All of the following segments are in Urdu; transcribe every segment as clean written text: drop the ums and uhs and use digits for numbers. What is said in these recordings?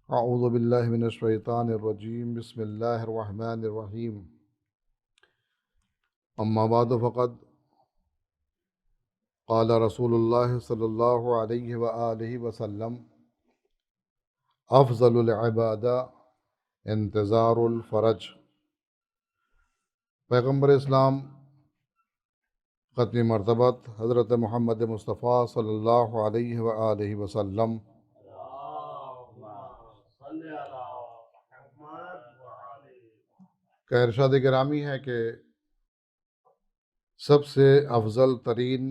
اعوذ باللہ من الشیطان الرجیم بسم اللہ الرحمن الرحیم اما بعد فقد قال رسول اللہ صلی اللہ علیہ وآلہ وسلم افضل العبادہ انتظار الفرج۔ پیغمبر اسلام ختم مرتبت حضرت محمد مصطفیٰ صلی اللہ علیہ وآلہ وسلم کا ارشاد گرامی ہے کہ سب سے افضل ترین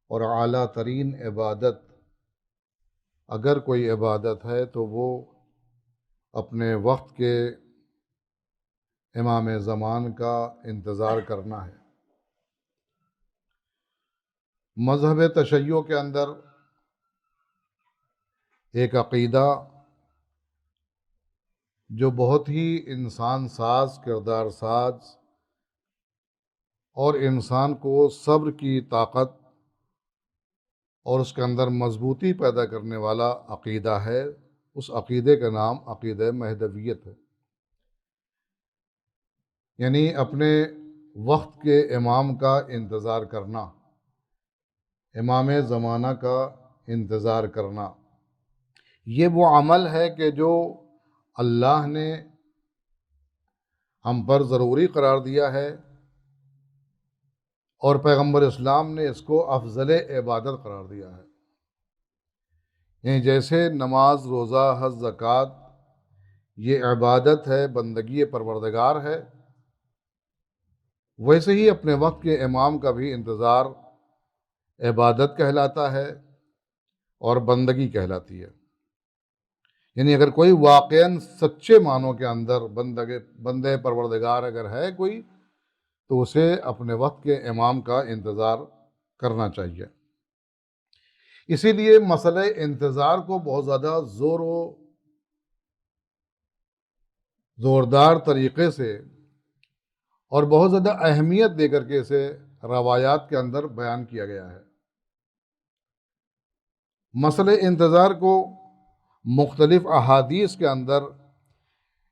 اور اعلیٰ ترین عبادت اگر کوئی عبادت ہے تو وہ اپنے وقت کے امام زمان کا انتظار کرنا ہے۔ مذہب تشیع کے اندر ایک عقیدہ جو بہت ہی انسان ساز، کردار ساز اور انسان کو صبر کی طاقت اور اس کے اندر مضبوطی پیدا کرنے والا عقیدہ ہے، اس عقیدے کا نام عقیدہ مہدویت ہے، یعنی اپنے وقت کے امام کا انتظار کرنا، امام زمانہ کا انتظار کرنا۔ یہ وہ عمل ہے کہ جو اللہ نے ہم پر ضروری قرار دیا ہے اور پیغمبر اسلام نے اس کو افضل عبادت قرار دیا ہے۔ یعنی جیسے نماز، روزہ، حج، زکوٰۃ یہ عبادت ہے، بندگی پروردگار ہے، ویسے ہی اپنے وقت کے امام کا بھی انتظار عبادت کہلاتا ہے اور بندگی کہلاتی ہے۔ یعنی اگر کوئی واقعاً سچے معنوں کے اندر بندے پروردگار اگر ہے کوئی، تو اسے اپنے وقت کے امام کا انتظار کرنا چاہیے۔ اسی لیے مسئلہ انتظار کو بہت زیادہ زوردار طریقے سے اور بہت زیادہ اہمیت دے کر کے اسے روایات کے اندر بیان کیا گیا ہے۔ مسئلہ انتظار کو مختلف احادیث کے اندر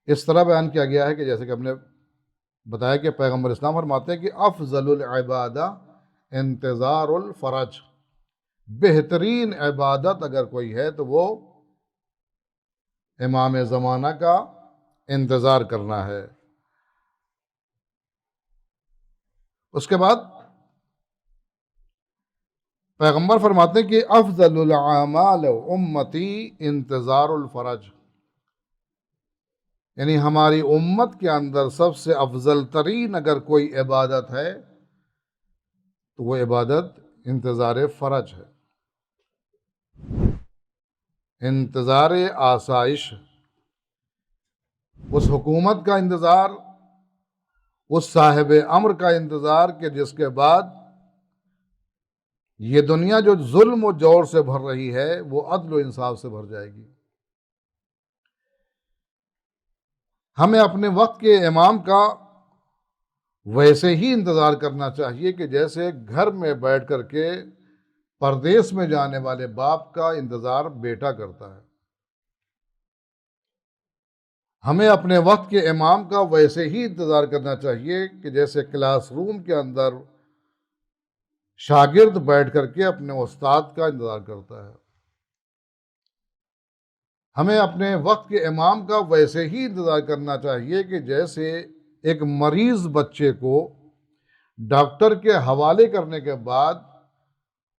اس طرح بیان کیا گیا ہے کہ جیسے کہ ہم نے بتایا کہ پیغمبر اسلام فرماتے ہیں کہ افضل العبادہ انتظار الفرج، بہترین عبادت اگر کوئی ہے تو وہ امام زمانہ کا انتظار کرنا ہے۔ اس کے بعد پیغمبر فرماتے ہیں کہ افضل الاعمال امتی انتظار الفرج، یعنی ہماری امت کے اندر سب سے افضل ترین اگر کوئی عبادت ہے تو وہ عبادت انتظار فرج ہے، انتظار آسائش، اس حکومت کا انتظار، اس صاحب امر کا انتظار کہ جس کے بعد یہ دنیا جو ظلم و جور سے بھر رہی ہے وہ عدل و انصاف سے بھر جائے گی۔ ہمیں اپنے وقت کے امام کا ویسے ہی انتظار کرنا چاہیے کہ جیسے گھر میں بیٹھ کر کے پردیس میں جانے والے باپ کا انتظار بیٹا کرتا ہے۔ ہمیں اپنے وقت کے امام کا ویسے ہی انتظار کرنا چاہیے کہ جیسے کلاس روم کے اندر شاگرد بیٹھ کر کے اپنے استاد کا انتظار کرتا ہے۔ ہمیں اپنے وقت کے امام کا ویسے ہی انتظار کرنا چاہیے کہ جیسے ایک مریض بچے کو ڈاکٹر کے حوالے کرنے کے بعد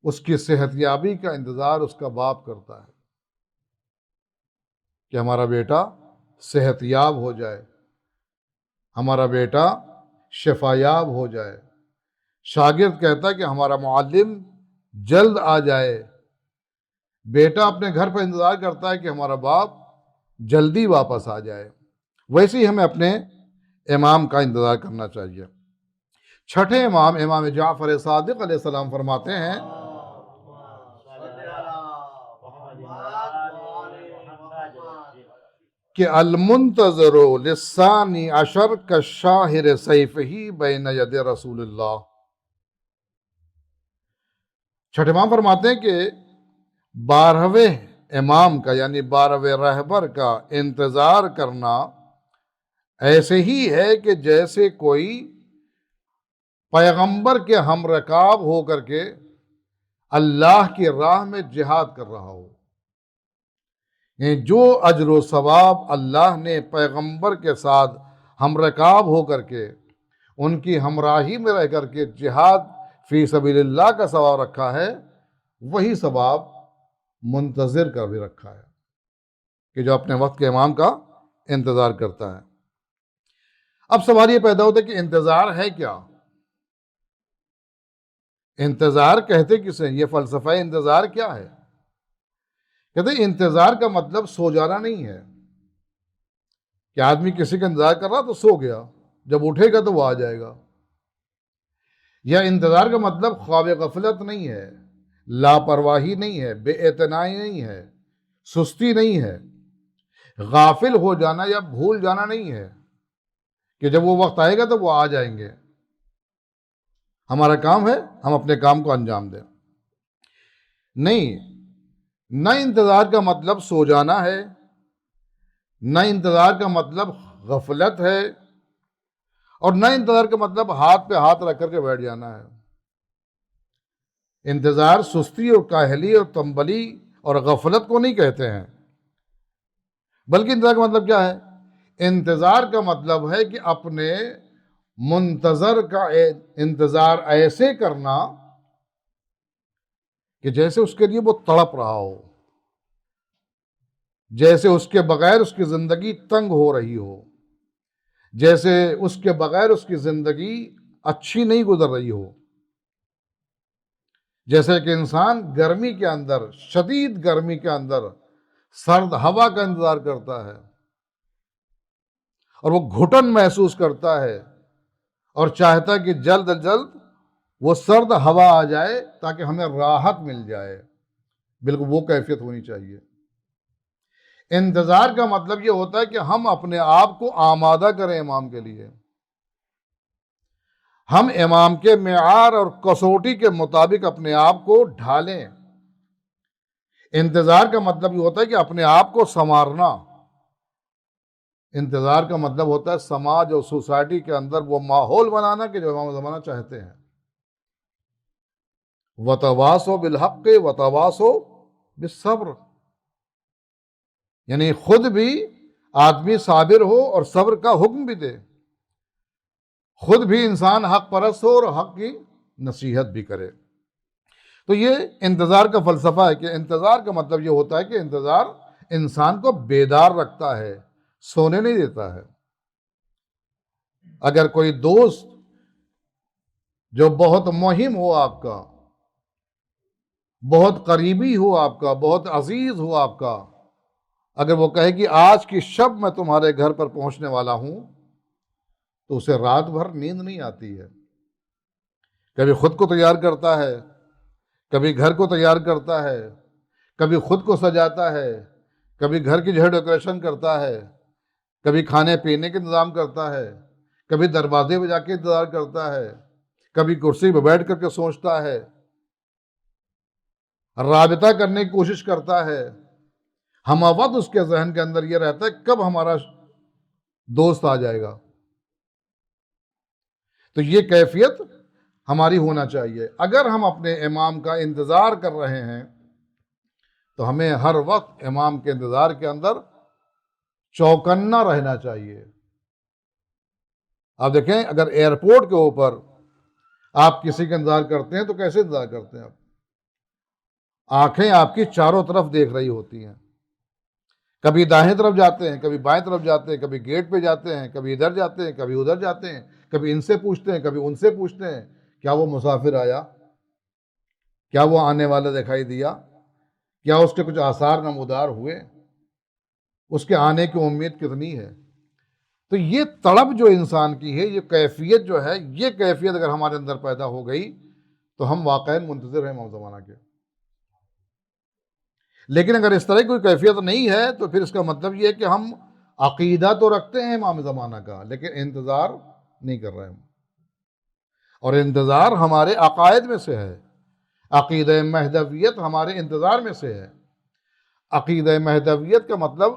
اس کی صحت یابی کا انتظار اس کا باپ کرتا ہے کہ ہمارا بیٹا صحت یاب ہو جائے، ہمارا بیٹا شفا یاب ہو جائے۔ شاگرد کہتا ہے کہ ہمارا معلم جلد آ جائے، بیٹا اپنے گھر پہ انتظار کرتا ہے کہ ہمارا باپ جلدی واپس آ جائے۔ ویسے ہی ہمیں اپنے امام کا انتظار کرنا چاہیے۔ چھٹے امام، امام جعفر صادق علیہ السلام فرماتے ہیں کہ المنتظر للثانی عشر کالشاہر سیفہ بین ید رسول اللہ۔ چھٹے امام فرماتے ہیں کہ 12ویں امام کا یعنی 12ویں رہبر کا انتظار کرنا ایسے ہی ہے کہ جیسے کوئی پیغمبر کے ہم رکاب ہو کر کے اللہ کی راہ میں جہاد کر رہا ہو. یعنی جو اجر و ثواب اللہ نے پیغمبر کے ساتھ ہم رکاب ہو کر کے ان کی ہمراہی میں رہ کر کے جہاد فی سبیل اللہ کا ثواب رکھا ہے، وہی ثواب منتظر کا بھی رکھا ہے کہ جو اپنے وقت کے امام کا انتظار کرتا ہے. اب سوال یہ پیدا ہوتا ہے کہ انتظار ہے کیا؟ انتظار کہتے کسے؟ یہ فلسفہ انتظار کیا ہے؟ کہتے ہیں انتظار کا مطلب سو جانا نہیں ہے کہ آدمی کسی کا انتظار کر رہا تو سو گیا، جب اٹھے گا تو وہ آ جائے گا. یا انتظار کا مطلب خواب غفلت نہیں ہے، لاپرواہی نہیں ہے، بے اعتنائی نہیں ہے، سستی نہیں ہے، غافل ہو جانا یا بھول جانا نہیں ہے کہ جب وہ وقت آئے گا تو وہ آ جائیں گے، ہمارا کام ہے ہم اپنے کام کو انجام دیں. نہیں، نہ انتظار کا مطلب سو جانا ہے، نہ انتظار کا مطلب غفلت ہے، اور نہ انتظار کا مطلب ہاتھ پہ ہاتھ رکھ کر کے بیٹھ جانا ہے. انتظار سستی اور کاہلی اور تنبلی اور غفلت کو نہیں کہتے ہیں، بلکہ انتظار کا مطلب کیا ہے؟ انتظار کا مطلب ہے کہ اپنے منتظر کا انتظار ایسے کرنا کہ جیسے اس کے لیے وہ تڑپ رہا ہو، جیسے اس کے بغیر اس کی زندگی تنگ ہو رہی ہو، جیسے اس کے بغیر اس کی زندگی اچھی نہیں گزر رہی ہو. جیسے کہ انسان گرمی کے اندر، شدید گرمی کے اندر سرد ہوا کا انتظار کرتا ہے اور وہ گھٹن محسوس کرتا ہے اور چاہتا ہے کہ جلد از جلد وہ سرد ہوا آ جائے تاکہ ہمیں راحت مل جائے. بالکل وہ کیفیت ہونی چاہیے. انتظار کا مطلب یہ ہوتا ہے کہ ہم اپنے آپ کو آمادہ کریں امام کے لیے، ہم امام کے معیار اور کسوٹی کے مطابق اپنے آپ کو ڈھالیں. انتظار کا مطلب یہ ہوتا ہے کہ اپنے آپ کو سنوارنا. انتظار کا مطلب ہوتا ہے سماج اور سوسائٹی کے اندر وہ ماحول بنانا کہ جو امام زمانہ چاہتے ہیں. وَتَوَاصَوْا بِالْحَقِّ وَتَوَاصَوْا بِالصَّبْرِ، یعنی خود بھی آدمی صابر ہو اور صبر کا حکم بھی دے، خود بھی انسان حق پرست ہو اور حق کی نصیحت بھی کرے. تو یہ انتظار کا فلسفہ ہے کہ انتظار کا مطلب یہ ہوتا ہے کہ انتظار انسان کو بیدار رکھتا ہے، سونے نہیں دیتا ہے. اگر کوئی دوست جو بہت مہم ہو آپ کا، بہت قریبی ہو آپ کا، بہت عزیز ہو آپ کا، اگر وہ کہے کہ آج کی شب میں تمہارے گھر پر پہنچنے والا ہوں، تو اسے رات بھر نیند نہیں آتی ہے. کبھی خود کو تیار کرتا ہے، کبھی گھر کو تیار کرتا ہے، کبھی خود کو سجاتا ہے، کبھی گھر کی جو ہے ڈیکوریشن کرتا ہے، کبھی کھانے پینے کا انتظام کرتا ہے، کبھی دروازے پہ جا کے انتظار کرتا ہے، کبھی کرسی پہ بیٹھ کر کے سوچتا ہے، رابطہ کرنے کی کوشش کرتا ہے. ہم وقت اس کے ذہن کے اندر یہ رہتا ہے کب ہمارا دوست آ جائے گا. تو یہ کیفیت ہماری ہونا چاہیے. اگر ہم اپنے امام کا انتظار کر رہے ہیں تو ہمیں ہر وقت امام کے انتظار کے اندر چوکنا رہنا چاہیے. آپ دیکھیں اگر ایئرپورٹ کے اوپر آپ کسی کا انتظار کرتے ہیں تو کیسے انتظار کرتے ہیں؟ آپ آنکھیں آپ کی چاروں طرف دیکھ رہی ہوتی ہیں، کبھی دائیں طرف جاتے ہیں، کبھی بائیں طرف جاتے ہیں، کبھی گیٹ پہ جاتے ہیں، کبھی ادھر جاتے ہیں، کبھی ادھر جاتے ہیں، کبھی ان سے پوچھتے ہیں، کبھی ان سے پوچھتے ہیں کیا وہ مسافر آیا، کیا وہ آنے والا دکھائی دیا، کیا اس کے کچھ آثار نمودار ہوئے، اس کے آنے کی امید کتنی ہے. تو یہ طلب جو انسان کی ہے، یہ کیفیت جو ہے، یہ کیفیت اگر ہمارے اندر پیدا ہو گئی تو ہم واقعی منتظر ہیں امام زمانہ کے. لیکن اگر اس طرح کی کوئی کیفیت نہیں ہے تو پھر اس کا مطلب یہ ہے کہ ہم عقیدہ تو رکھتے ہیں امام زمانہ کا لیکن انتظار نہیں کر رہے ہیں. اور انتظار ہمارے عقائد میں سے ہے، عقیدہ مہدویت ہمارے انتظار میں سے ہے. عقیدہ مہدویت کا مطلب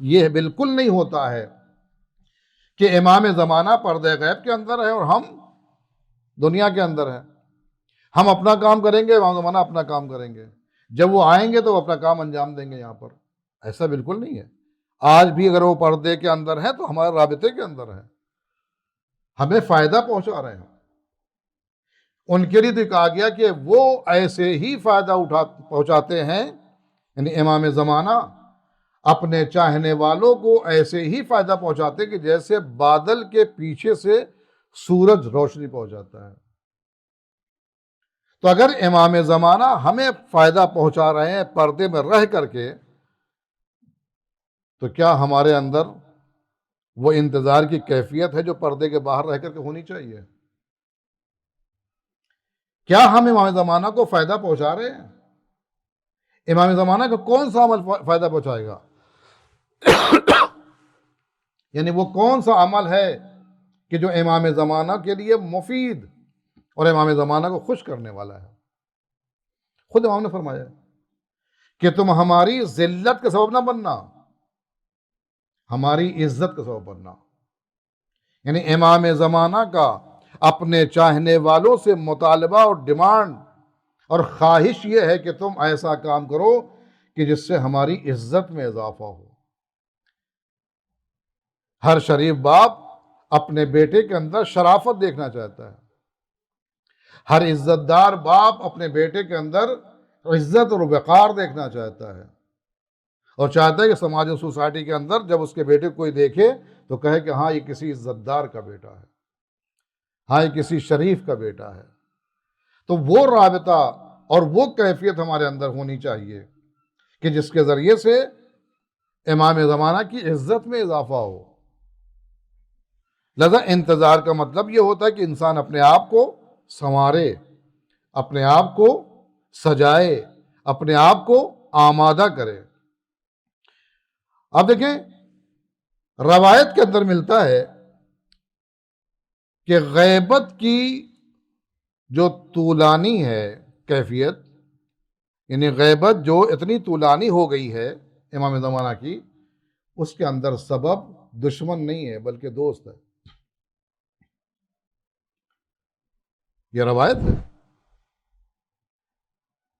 یہ بالکل نہیں ہوتا ہے کہ امام زمانہ پردہ غیب کے اندر ہے اور ہم دنیا کے اندر ہیں، ہم اپنا کام کریں گے، امام زمانہ اپنا کام کریں گے، جب وہ آئیں گے تو وہ اپنا کام انجام دیں گے یہاں پر۔ ایسا بالکل نہیں ہے۔ آج بھی اگر وہ پردے کے اندر ہیں تو ہمارے رابطے کے اندر ہیں، ہمیں فائدہ پہنچا رہے ہیں۔ ان کے لیے تو کہا گیا کہ وہ ایسے ہی فائدہ پہنچاتے ہیں، یعنی امام زمانہ اپنے چاہنے والوں کو ایسے ہی فائدہ پہنچاتے کہ جیسے بادل کے پیچھے سے سورج روشنی پہنچاتا ہے۔ تو اگر امام زمانہ ہمیں فائدہ پہنچا رہے ہیں پردے میں رہ کر کے، تو کیا ہمارے اندر وہ انتظار کی کیفیت ہے جو پردے کے باہر رہ کر کے ہونی چاہیے؟ کیا ہم امام زمانہ کو فائدہ پہنچا رہے ہیں؟ امام زمانہ کو کون سا عمل فائدہ پہنچائے گا؟ یعنی وہ کون سا عمل ہے کہ جو امام زمانہ کے لیے مفید اور امام زمانہ کو خوش کرنے والا ہے؟ خود امام نے فرمایا کہ تم ہماری ذلت کا سبب نہ بننا، ہماری عزت کا سبب بننا۔ یعنی امام زمانہ کا اپنے چاہنے والوں سے مطالبہ اور ڈیمانڈ اور خواہش یہ ہے کہ تم ایسا کام کرو کہ جس سے ہماری عزت میں اضافہ ہو۔ ہر شریف باپ اپنے بیٹے کے اندر شرافت دیکھنا چاہتا ہے، ہر عزت دار باپ اپنے بیٹے کے اندر عزت اور وقار دیکھنا چاہتا ہے، اور چاہتا ہے کہ سماج و سوسائٹی کے اندر جب اس کے بیٹے کو کوئی دیکھے تو کہے کہ ہاں یہ کسی عزت دار کا بیٹا ہے، ہاں یہ کسی شریف کا بیٹا ہے۔ تو وہ رابطہ اور وہ کیفیت ہمارے اندر ہونی چاہیے کہ جس کے ذریعے سے امام زمانہ کی عزت میں اضافہ ہو۔ لہذا انتظار کا مطلب یہ ہوتا ہے کہ انسان اپنے آپ کو سنوارے، اپنے آپ کو سجائے، اپنے آپ کو آمادہ کرے۔ اب دیکھیں، روایت کے اندر ملتا ہے کہ غیبت کی جو طولانی ہے کیفیت، یعنی غیبت جو اتنی طولانی ہو گئی ہے امام زمانہ کی، اس کے اندر سبب دشمن نہیں ہے بلکہ دوست ہے۔ یہ روایت ہے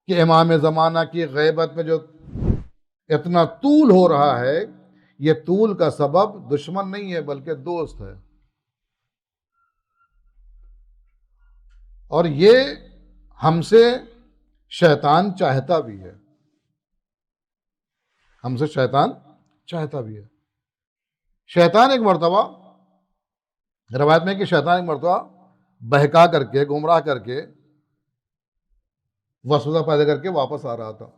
کہ امام زمانہ کی غیبت میں جو اتنا طول ہو رہا ہے، یہ طول کا سبب دشمن نہیں ہے بلکہ دوست ہے۔ اور یہ ہم سے شیطان چاہتا بھی ہے، ہم سے شیطان چاہتا بھی ہے۔ شیطان ایک مرتبہ، روایت میں کہ شیطان ایک مرتبہ بہکا کر کے، گمراہ کر کے، وسوسہ پیدا کر کے واپس آ رہا تھا،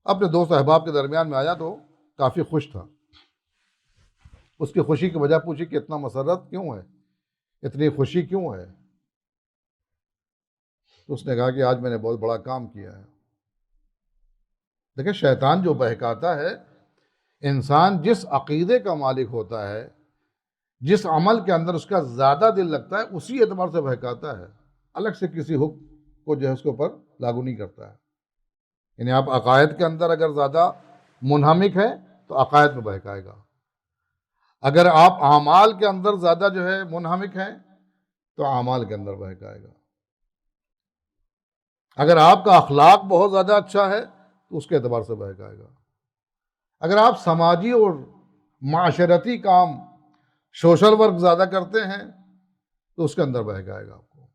اپنے دوست احباب کے درمیان میں آیا تو کافی خوش تھا۔ اس کی خوشی کی وجہ پوچھی کہ اتنا مسرت کیوں ہے، اتنی خوشی کیوں ہے؟ تو اس نے کہا کہ آج میں نے بہت بڑا کام کیا ہے۔ دیکھیں، شیطان جو بہکاتا ہے، انسان جس عقیدے کا مالک ہوتا ہے، جس عمل کے اندر اس کا زیادہ دل لگتا ہے، اسی اعتبار سے بہکاتا ہے، الگ سے کسی حکم کو جو ہے اس کے اوپر لاگو نہیں کرتا ہے۔ یعنی آپ عقائد کے اندر اگر زیادہ منہمک ہیں تو عقائد میں بہکائے گا، اگر آپ اعمال کے اندر زیادہ جو ہے منہمک ہیں تو اعمال کے اندر بہکائے گا، اگر آپ کا اخلاق بہت زیادہ اچھا ہے تو اس کے اعتبار سے بہکائے گا، اگر آپ سماجی اور معاشرتی کام، سوشل ورک زیادہ کرتے ہیں تو اس کے اندر بہکائے گا آپ کو۔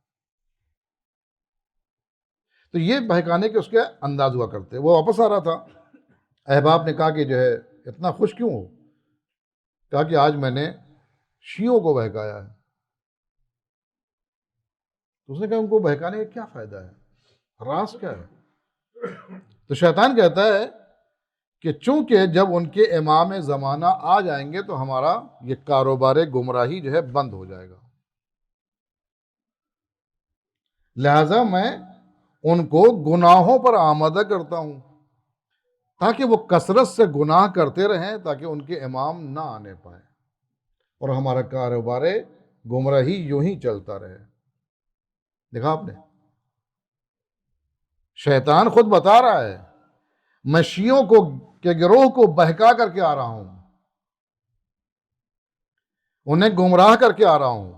تو یہ بہکانے کے اس کے انداز ہوا کرتے۔ وہ واپس آ رہا تھا، احباب نے کہا کہ جو ہے اتنا خوش کیوں ہو؟ کہا کہ آج میں نے شیعوں کو بہکایا ہے۔ تو اس نے کہا ان کو بہکانے کا کیا فائدہ ہے، راز کیا ہے؟ تو شیطان کہتا ہے کہ چونکہ جب ان کے امام زمانہ آ جائیں گے تو ہمارا یہ کاروبار گمراہی جو ہے بند ہو جائے گا، لہذا میں ان کو گناہوں پر آمادہ کرتا ہوں تاکہ وہ کثرت سے گناہ کرتے رہیں، تاکہ ان کے امام نہ آنے پائیں اور ہمارا کاروبار گمراہی یوں ہی چلتا رہے۔ دیکھا آپ نے، شیطان خود بتا رہا ہے میں شیعوں کے گروہ کو بہکا کر کے آ رہا ہوں، انہیں گمراہ کر کے آ رہا ہوں،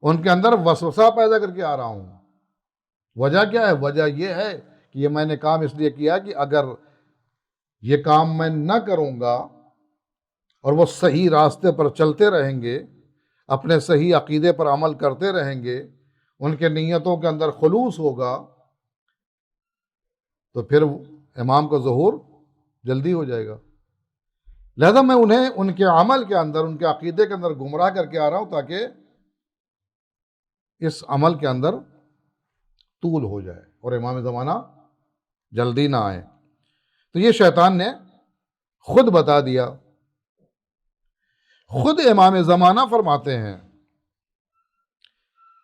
ان کے اندر وسوسہ پیدا کر کے آ رہا ہوں۔ وجہ کیا ہے؟ وجہ یہ ہے کہ یہ میں نے کام اس لیے کیا کہ اگر یہ کام میں نہ کروں گا اور وہ صحیح راستے پر چلتے رہیں گے، اپنے صحیح عقیدے پر عمل کرتے رہیں گے، ان کے نیتوں کے اندر خلوص ہوگا، تو پھر امام کا ظہور جلدی ہو جائے گا۔ لہذا میں انہیں ان کے عمل کے اندر، ان کے عقیدے کے اندر گمراہ کر کے آ رہا ہوں تاکہ اس عمل کے اندر طول ہو جائے اور امام زمانہ جلدی نہ آئے۔ تو یہ شیطان نے خود بتا دیا۔ خود امام زمانہ فرماتے ہیں،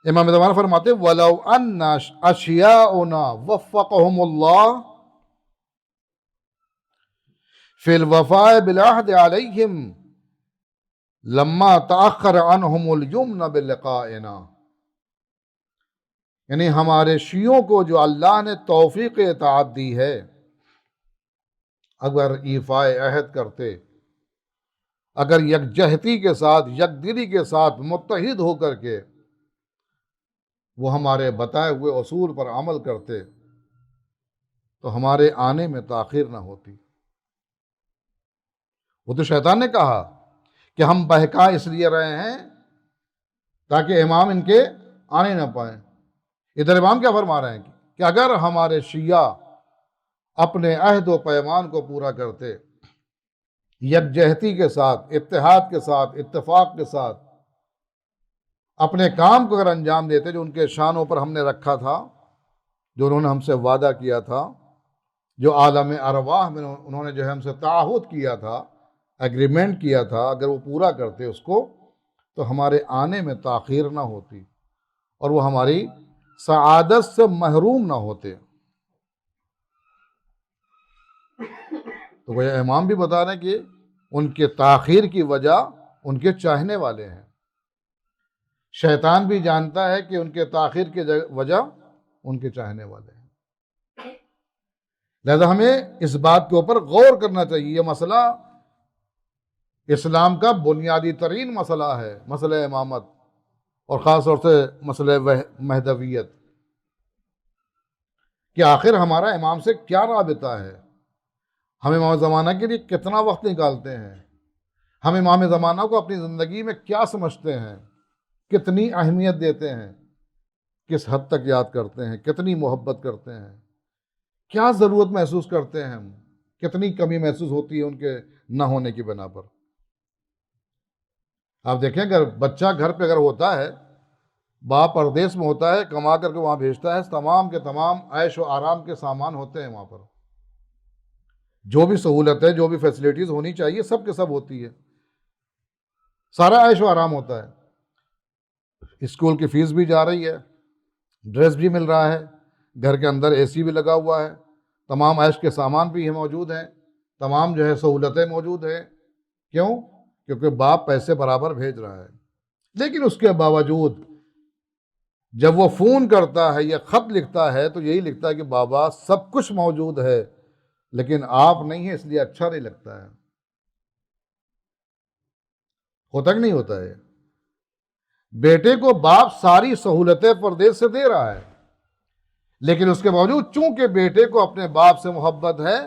امام زمانہ فرماتے ہیں وَلَوْ أَنَّ أَشْيَاءُنَا وَفَّقَهُمُ اللَّهُ فِي الْوَفَاءِ بِالْعَهْدِ عَلَيْهِمْ لَمَّا تَأَخَّرَ عَنْهُمُ الْيُمْنَ بِلِقَائِنَا، یعنی ہمارے شیعوں کو جو اللہ نے توفیق اطاعت دی ہے، اگر ایفاء عہد کرتے، اگر یکجہتی کے ساتھ، یکدلی کے ساتھ متحد ہو کر کے وہ ہمارے بتائے ہوئے اصول پر عمل کرتے تو ہمارے آنے میں تاخیر نہ ہوتی۔ وہ تو شیطان نے کہا کہ ہم بہکا اس لیے رہے ہیں تاکہ امام ان کے آنے نہ پائیں۔ ادھر امام کیا فرما رہے ہیں کہ اگر ہمارے شیعہ اپنے عہد و پیمان کو پورا کرتے، یکجہتی کے ساتھ، اتحاد کے ساتھ، اتفاق کے ساتھ اپنے کام کو اگر انجام دیتے جو ان کے شانوں پر ہم نے رکھا تھا، جو انہوں نے ہم سے وعدہ کیا تھا، جو عالم ارواح میں انہوں نے جو ہے ہم سے تعہد کیا تھا، ایگریمنٹ کیا تھا، اگر وہ پورا کرتے اس کو تو ہمارے آنے میں تاخیر نہ ہوتی اور وہ ہماری سعادت سے محروم نہ ہوتے۔ تو وہ امام بھی بتا رہے ہیں کہ ان کے تاخیر کی وجہ ان کے چاہنے والے ہیں۔ شیطان بھی جانتا ہے کہ ان کے تاخیر کی وجہ ان کے چاہنے والے ہیں۔ لہذا ہمیں اس بات کے اوپر غور کرنا چاہیے۔ یہ مسئلہ اسلام کا بنیادی ترین مسئلہ ہے، مسئلہ امامت، اور خاص طور سے مسئلہ مہدویت، کہ آخر ہمارا امام سے کیا رابطہ ہے، ہم امام زمانہ کے لیے کتنا وقت نکالتے ہیں، ہم امام زمانہ کو اپنی زندگی میں کیا سمجھتے ہیں، کتنی اہمیت دیتے ہیں، کس حد تک یاد کرتے ہیں، کتنی محبت کرتے ہیں، کیا ضرورت محسوس کرتے ہیں، ہم کتنی کمی محسوس ہوتی ہے ان کے نہ ہونے کی بنا پر۔ آپ دیکھیں اگر بچہ گھر پہ اگر ہوتا ہے، باپ پردیس میں ہوتا ہے، کما کر کے وہاں بھیجتا ہے، تمام کے تمام عیش و آرام کے سامان ہوتے ہیں وہاں پر، جو بھی سہولت ہے، جو بھی فیسلٹیز ہونی چاہیے سب کے سب ہوتی ہے، سارا عیش و آرام ہوتا ہے، اسکول کی فیس بھی جا رہی ہے، ڈریس بھی مل رہا ہے، گھر کے اندر اے سی بھی لگا ہوا ہے، تمام عیش کے سامان بھی موجود ہیں، تمام جو ہے سہولتیں موجود ہیں۔ کیوں؟ کیونکہ باپ پیسے برابر بھیج رہا ہے۔ لیکن اس کے باوجود جب وہ فون کرتا ہے یا خط لکھتا ہے تو یہی لکھتا ہے کہ بابا سب کچھ موجود ہے لیکن آپ نہیں ہیں، اس لیے اچھا نہیں لگتا ہے۔ ہوتا کہ نہیں ہوتا ہے؟ بیٹے کو باپ ساری سہولتیں پردیس سے دے رہا ہے، لیکن اس کے باوجود چونکہ بیٹے کو اپنے باپ سے محبت ہے،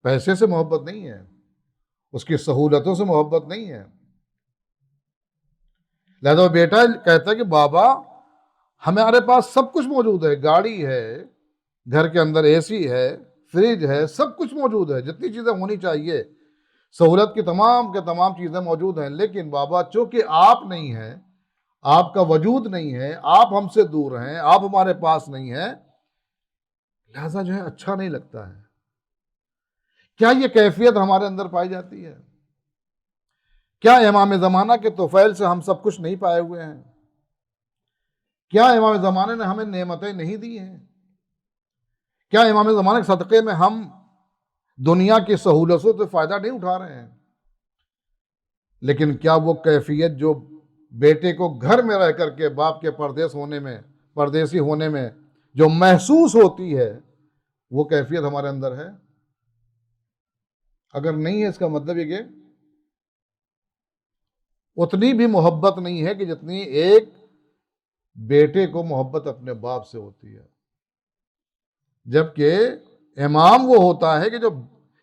پیسے سے محبت نہیں ہے، اس کی سہولتوں سے محبت نہیں ہے، لہذا بیٹا کہتا ہے کہ بابا ہمارے پاس سب کچھ موجود ہے، گاڑی ہے، گھر کے اندر اے سی ہے، فریج ہے، سب کچھ موجود ہے، جتنی چیزیں ہونی چاہیے، سہولت کی تمام کے تمام چیزیں موجود ہیں، لیکن بابا چونکہ آپ نہیں ہیں، آپ کا وجود نہیں ہے، آپ ہم سے دور ہیں، آپ ہمارے پاس نہیں ہیں، لہذا جو ہے اچھا نہیں لگتا ہے۔ کیا یہ کیفیت ہمارے اندر پائی جاتی ہے؟ کیا امام زمانہ کے طفیل سے ہم سب کچھ نہیں پائے ہوئے ہیں؟ کیا امام زمانے نے ہمیں نعمتیں نہیں دی ہیں؟ کیا امام زمانے کے صدقے میں ہم دنیا کی سہولتوں سے فائدہ نہیں اٹھا رہے ہیں؟ لیکن کیا وہ کیفیت جو بیٹے کو گھر میں رہ کر کے باپ کے پردیسی ہونے میں جو محسوس ہوتی ہے، وہ کیفیت ہمارے اندر ہے؟ اگر نہیں ہے، اس کا مطلب یہ کہ اتنی بھی محبت نہیں ہے کہ جتنی ایک بیٹے کو محبت اپنے باپ سے ہوتی ہے. جبکہ امام وہ ہوتا ہے کہ جو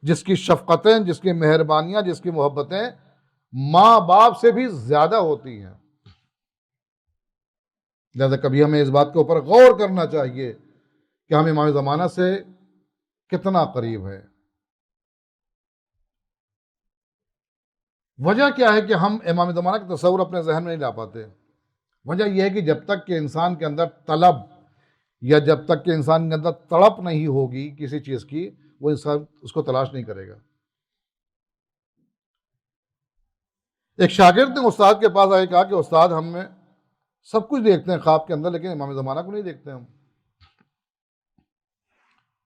جس کی شفقتیں، جس کی مہربانیاں، جس کی محبتیں ماں باپ سے بھی زیادہ ہوتی ہیں. لہذا کبھی ہمیں اس بات کے اوپر غور کرنا چاہیے کہ ہم امام زمانہ سے کتنا قریب ہے. وجہ کیا ہے کہ ہم امام زمانہ کا تصور اپنے ذہن میں نہیں لا پاتے؟ وجہ یہ ہے کہ جب تک کہ انسان کے اندر طلب یا جب تک کہ انسان کے اندر تڑپ نہیں ہوگی کسی چیز کی، وہ انسان اس کو تلاش نہیں کرے گا. ایک شاگرد نے استاد کے پاس آئے، کہا کہ استاد ہم میں سب کچھ دیکھتے ہیں خواب کے اندر، لیکن امام زمانہ کو نہیں دیکھتے.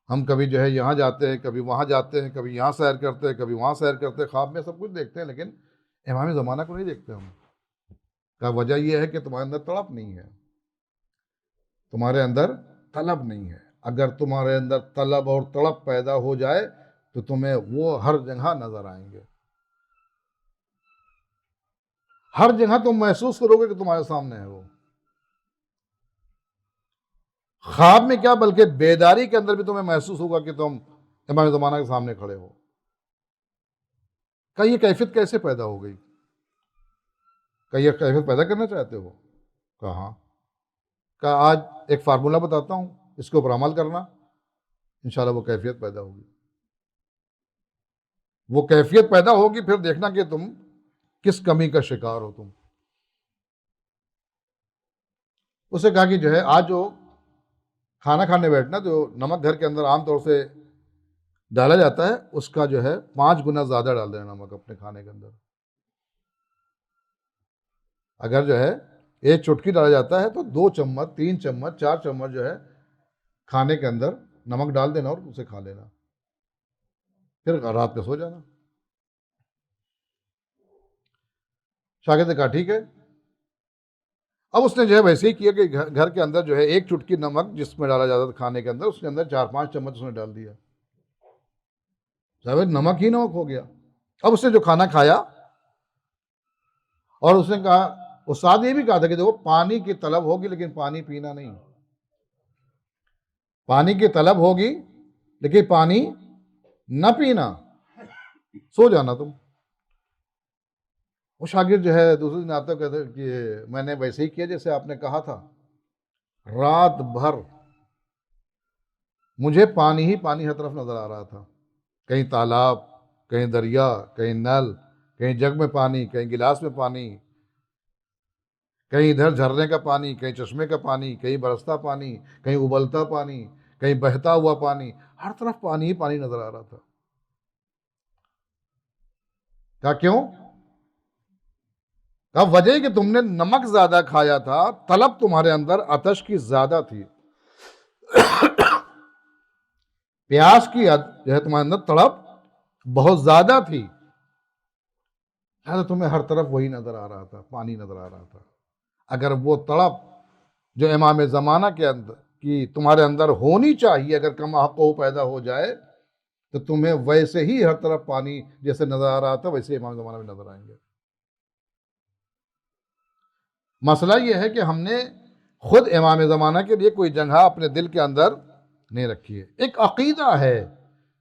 ہم کبھی جو ہے یہاں جاتے ہیں، کبھی وہاں جاتے ہیں، کبھی یہاں سیر کرتے ہیں، کبھی وہاں سیر کرتے ہیں، خواب میں سب کچھ دیکھتے ہیں لیکن امام زمانہ کو نہیں دیکھتے ہم. کا وجہ یہ ہے کہ تمہارے اندر تڑپ نہیں ہے، تمہارے اندر طلب نہیں ہے. اگر تمہارے اندر طلب اور تڑپ پیدا ہو جائے تو تمہیں وہ ہر جگہ نظر آئیں گے. ہر جگہ تم محسوس کرو گے کہ تمہارے سامنے ہے وہ. خواب میں کیا بلکہ بیداری کے اندر بھی تمہیں محسوس ہوگا کہ تم امام زمانہ کے سامنے کھڑے ہو. کہ یہ کیفیت کیسے پیدا ہو گئی؟ کہ یہ کیفیت پیدا کرنا چاہتے ہو؟ کہاں؟ کہ آج ایک فارمولہ بتاتا ہوں، اس کے اوپر عمل کرنا، انشاءاللہ وہ کیفیت پیدا ہوگی. وہ کیفیت پیدا ہوگی، پھر دیکھنا کہ تم کس کمی کا شکار ہو. تم اسے کہا کہ جو ہے آج جو کھانا کھانے بیٹھنا، جو نمک گھر کے اندر عام طور سے ڈالا جاتا ہے اس کا جو ہے 5 گنا زیادہ ڈال دینا نمک اپنے کھانے کے اندر. اگر جو ہے 1 چٹکی ڈالا جاتا ہے تو 2 چمچ 3 چمچ 4 چمچ جو ہے کھانے کے اندر نمک ڈال دینا اور اسے کھا لینا، پھر رات میں سو جانا. شاگرد نے کہا ٹھیک ہے. اب اس نے جو ہے ویسے ہی کیا کہ گھر کے اندر جو ہے 1 چٹکی نمک جس میں ڈالا جاتا تھا کھانے کے اندر، اس کے اندر 4-5 چمچ اس نے ڈال دیا. صاحب نمک ہی نمک ہو گیا. اب اس نے جو کھانا کھایا اور اس نے کہا، استاد یہ بھی کہا تھا کہ دیکھو پانی کی طلب ہوگی لیکن پانی پینا نہیں. پانی کی طلب ہوگی لیکن پانی نہ پینا، سو جانا تم. وہ شاگرد جو ہے دوسرے دن آتا کہتے کہ میں نے ویسے ہی کیا جیسے آپ نے کہا تھا. رات بھر مجھے پانی ہی پانی ہر طرف نظر آ رہا تھا. کہیں تالاب، کہیں دریا، کہیں نل، کہیں جگ میں پانی، کہیں گلاس میں پانی، کہیں ادھر جھرنے کا پانی، کہیں چشمے کا پانی، کہیں برستا پانی، کہیں ابلتا پانی، کہیں بہتا ہوا پانی، ہر طرف پانی ہی پانی نظر آ رہا تھا. کہا کیوں؟ کہا وجہ کہ تم نے نمک زیادہ کھایا تھا، طلب تمہارے اندر عطش کی زیادہ تھی، پیاس کی جو ہے تمہارے اندر تڑپ بہت زیادہ تھی، تمہیں ہر طرف وہی نظر آ رہا تھا، پانی نظر آ رہا تھا. اگر وہ تڑپ جو امام زمانہ کے اندر کی تمہارے اندر ہونی چاہیے اگر کم حقو پیدا ہو جائے تو تمہیں ویسے ہی ہر طرف پانی جیسے نظر آ رہا تھا ویسے امام زمانہ میں نظر آئیں گے. مسئلہ یہ ہے کہ ہم نے خود امام زمانہ کے لیے کوئی جگہ اپنے دل کے اندر نہیں رکھی ہے. ایک عقیدہ ہے،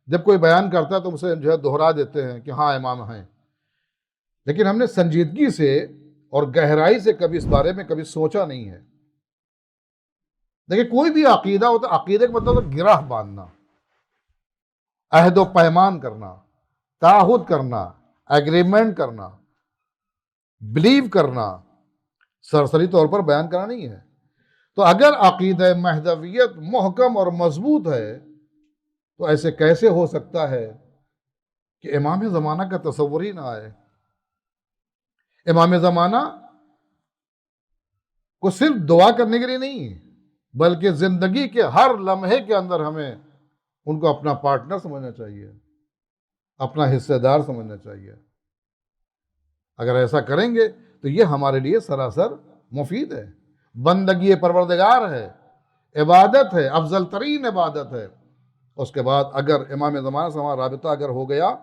جب کوئی بیان کرتا ہے تو اسے جو ہے دوہرا دیتے ہیں کہ ہاں امام ہیں، لیکن ہم نے سنجیدگی سے اور گہرائی سے کبھی اس بارے میں کبھی سوچا نہیں ہے. دیکھیں کوئی بھی عقیدہ ہوتا ہے، عقیدے کا مطلب ہوتا ہے گرہ باندھنا، عہد و پیمان کرنا، تعہد کرنا، ایگریمنٹ کرنا، بلیو کرنا، سرسری طور پر بیان کرنا نہیں ہے. تو اگر عقیدہ مہدویت محکم اور مضبوط ہے تو ایسے کیسے ہو سکتا ہے کہ امام زمانہ کا تصور ہی نہ آئے؟ امام زمانہ کو صرف دعا کرنے کے لیے نہیں بلکہ زندگی کے ہر لمحے کے اندر ہمیں ان کو اپنا پارٹنر سمجھنا چاہیے، اپنا حصہ دار سمجھنا چاہیے. اگر ایسا کریں گے تو یہ ہمارے لیے سراسر مفید ہے. بندگی پروردگار ہے، عبادت ہے، افضل ترین عبادت ہے. اس کے بعد اگر امام زمانہ سے ہمارا رابطہ اگر ہو گیا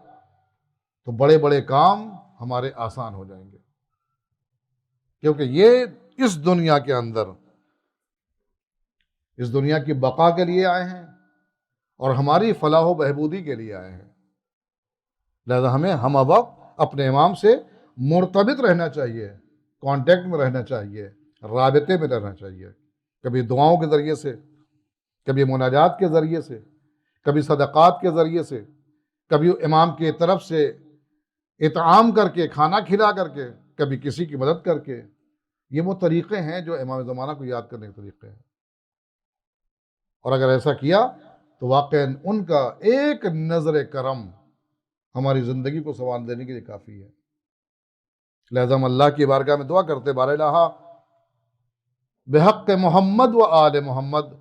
تو بڑے بڑے کام ہمارے آسان ہو جائیں گے، کیونکہ یہ اس دنیا کے اندر، اس دنیا کی بقا کے لیے آئے ہیں اور ہماری فلاح و بہبودی کے لیے آئے ہیں۔ لہذا ہمیں ہم وقت اپنے امام سے مرتبط رہنا چاہیے، کانٹیکٹ میں رہنا چاہیے، رابطے میں رہنا چاہیے، کبھی دعاؤں کے ذریعے سے، کبھی مناجات کے ذریعے سے، کبھی صدقات کے ذریعے سے، کبھی امام کی طرف سے اطعام کر کے، کھانا کھلا کر کے، کبھی کسی کی مدد کر کے۔ یہ وہ طریقے ہیں جو امام زمانہ کو یاد کرنے کے طریقے ہیں، اور اگر ایسا کیا تو واقعاً ان کا ایک نظر کرم ہماری زندگی کو سنوار دینے کے لیے کافی ہے۔ لہذا ہم اللہ کی بارگاہ میں دعا کرتے بار الہ بحق محمد و آل محمد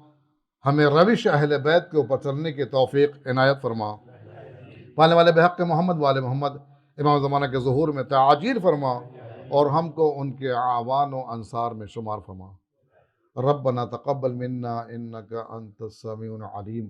ہمیں روش اہل بیت کے اوپر چلنے کی توفیق عنایت فرما، پانے والے بحق محمد و آل محمد امام زمانہ کے ظہور میں تعاجیل فرما، اور ہم کو ان کے اعوان و انصار میں شمار فرما۔ ربنا تقبل منا انک انت السمیع العلیم